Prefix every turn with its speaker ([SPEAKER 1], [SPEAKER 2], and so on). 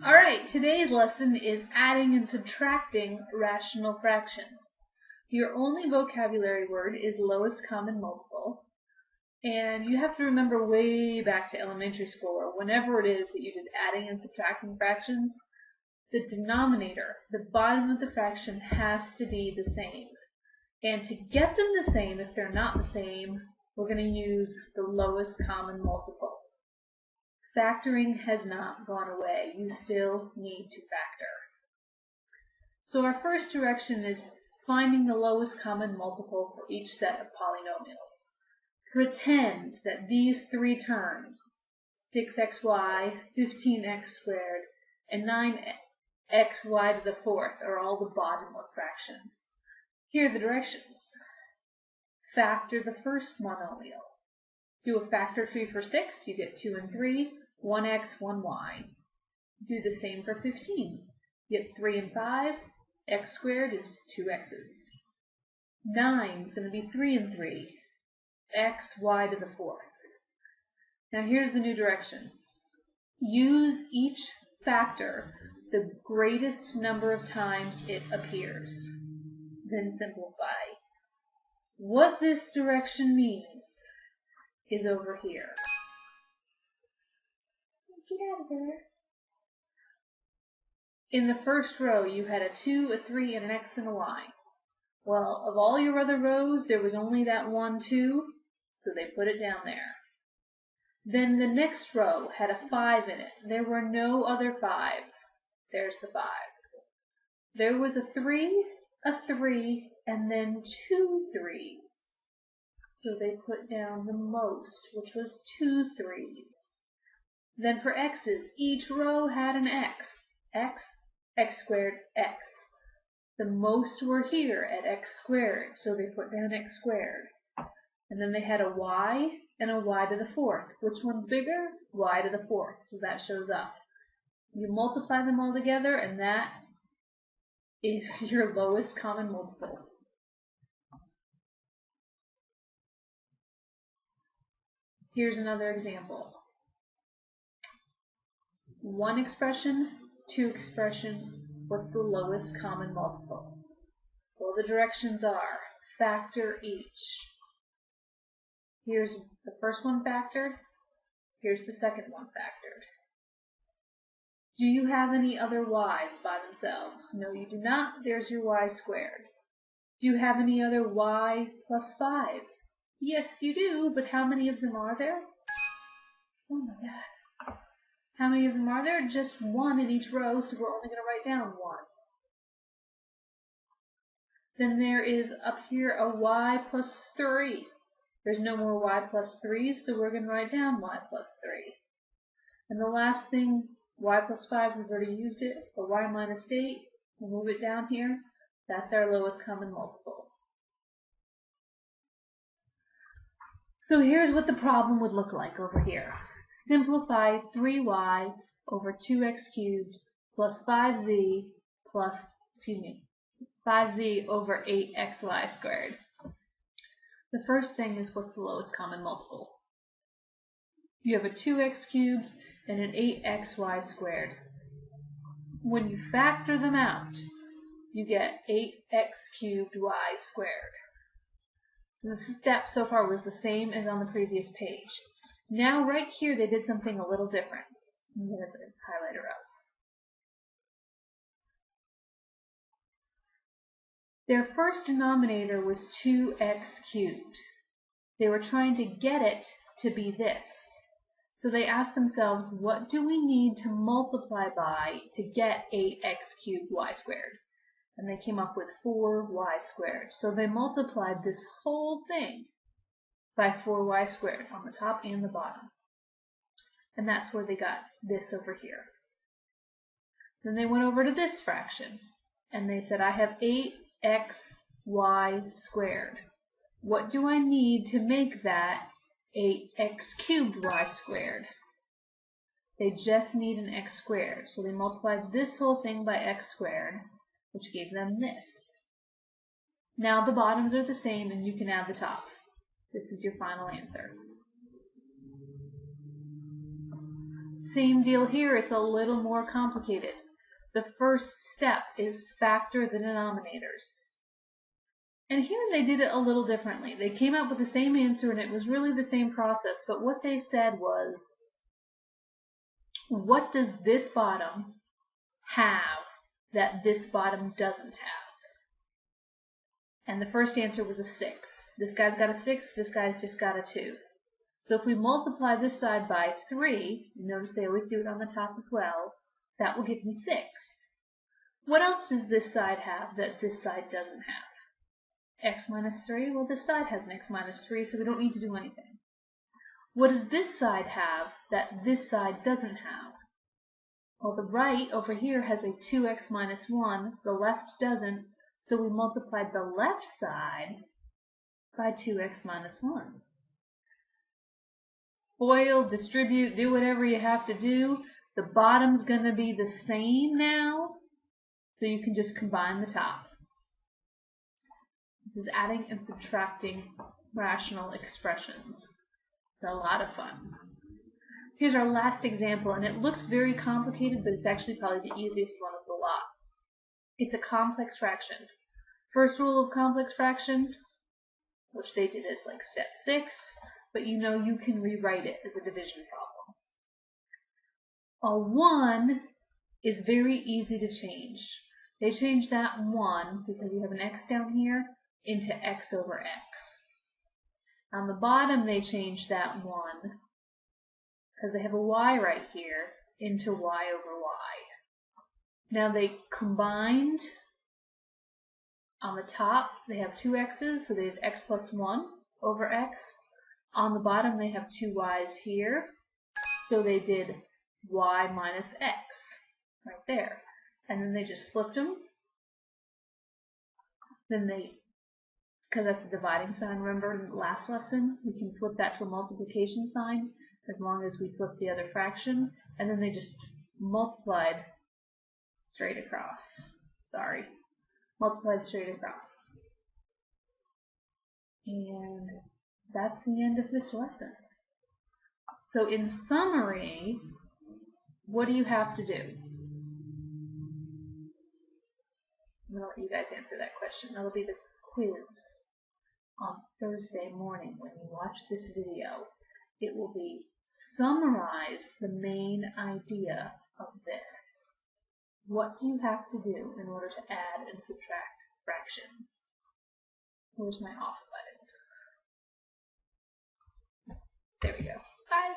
[SPEAKER 1] Alright, today's lesson is adding and subtracting rational fractions. Your only vocabulary word is lowest common multiple, and you have to remember way back to elementary school or whenever it is that you did adding and subtracting fractions, the denominator, the bottom of the fraction, has to be the same. And to get them the same, if they're not the same, we're going to use the lowest common multiple. Factoring has not gone away. You still need to factor. So our first direction is finding the lowest common multiple for each set of polynomials. Pretend that these three terms, 6xy, 15x squared, and 9xy to the fourth, are all the bottom of fractions. Here are the directions. Factor the first monomial. Do a factor tree for 6, you get 2 and 3, 1x, 1y. Do the same for 15. You get 3 and 5, x squared is 2x's. 9 is going to be 3 and 3, x, y to the fourth. Now here's the new direction. Use each factor the greatest number of times it appears. Then simplify. What this direction means is over here. Get out of there. In the first row, you had a 2, a 3, and an x and a y. Well, of all your other rows, there was only that 1, 2, so they put it down there. Then the next row had a 5 in it. There were no other 5s. There's the 5. There was a 3, and then 2 3s. So they put down the most, which was 2 3s. Then for x's, each row had an x. X squared, x. The most were here at x squared, so they put down x squared. And then they had a y and a y to the fourth. Which one's bigger? Y to the fourth, so that shows up. You multiply them all together, and that is your lowest common multiple. Here's another example. One expression, two expression, what's the lowest common multiple? Well, the directions are factor each. Here's the first one factored. Here's the second one factored. Do you have any other y's by themselves? No, you do not. There's your y squared. Do you have any other y plus 5s? Yes, you do, but how many of them are there? Oh my God. How many of them are there? Just 1 in each row, so we're only going to write down 1. Then there is up here a y plus 3. There's no more y plus 3s, so we're going to write down y plus 3. And the last thing, y plus 5, we've already used it, or y minus 8, we'll move it down here. That's our lowest common multiple. So here's what the problem would look like over here. Simplify 3y over 2x cubed plus 5z over 8xy squared. The first thing is, what's the lowest common multiple? You have a 2x cubed and an 8xy squared. When you factor them out, you get 8x cubed y squared. So the step so far was the same as on the previous page. Now right here they did something a little different. I'm going to put a highlighter up. Their first denominator was 2x cubed. They were trying to get it to be this. So they asked themselves, what do we need to multiply by to get 8x cubed y squared? And they came up with 4y squared. So they multiplied this whole thing by 4y squared on the top and the bottom. And that's where they got this over here. Then they went over to this fraction, and they said, I have 8xy squared. What do I need to make that 8x cubed y squared? They just need an x squared. So they multiplied this whole thing by x squared, which gave them this. Now the bottoms are the same, and you can add the tops. This is your final answer. Same deal here, it's a little more complicated. The first step is factor the denominators. And here they did it a little differently. They came up with the same answer and it was really the same process, but what they said was, what does this bottom have that this bottom doesn't have? And the first answer was a 6. This guy's got a 6, this guy's just got a 2. So if we multiply this side by 3, notice they always do it on the top as well, that will give me 6. What else does this side have that this side doesn't have? X minus 3? Well, this side has an x minus 3, so we don't need to do anything. What does this side have that this side doesn't have? Well, the right over here has a 2x minus 1, the left doesn't, so we multiplied the left side by 2x minus 1. FOIL, distribute, do whatever you have to do. The bottom's going to be the same now, so you can just combine the top. This is adding and subtracting rational expressions. It's a lot of fun. Here's our last example, and it looks very complicated, but it's actually probably the easiest one of the lot. It's a complex fraction. First rule of complex fraction, which they did as like step 6, but you know you can rewrite it as a division problem. A 1 is very easy to change. They change that 1, because you have an x down here, into x over x. On the bottom they change that 1, because they have a y right here, into y over y. Now they combined. On the top they have 2 x's, so they have x plus 1 over x. On the bottom they have 2 y's here, so they did y minus x right there. And then they just flipped them. Then they, because that's a dividing sign, remember in the last lesson, we can flip that to a multiplication sign as long as we flip the other fraction. And then they just multiplied straight across. Sorry. Multiplied straight across. And that's the end of this lesson. So in summary, what do you have to do? I'm going to let you guys answer that question. That'll be the quiz on Thursday morning when you watch this video. It will be summarize the main idea of this. What do you have to do in order to add and subtract fractions? Where's my off button? There we go. Bye.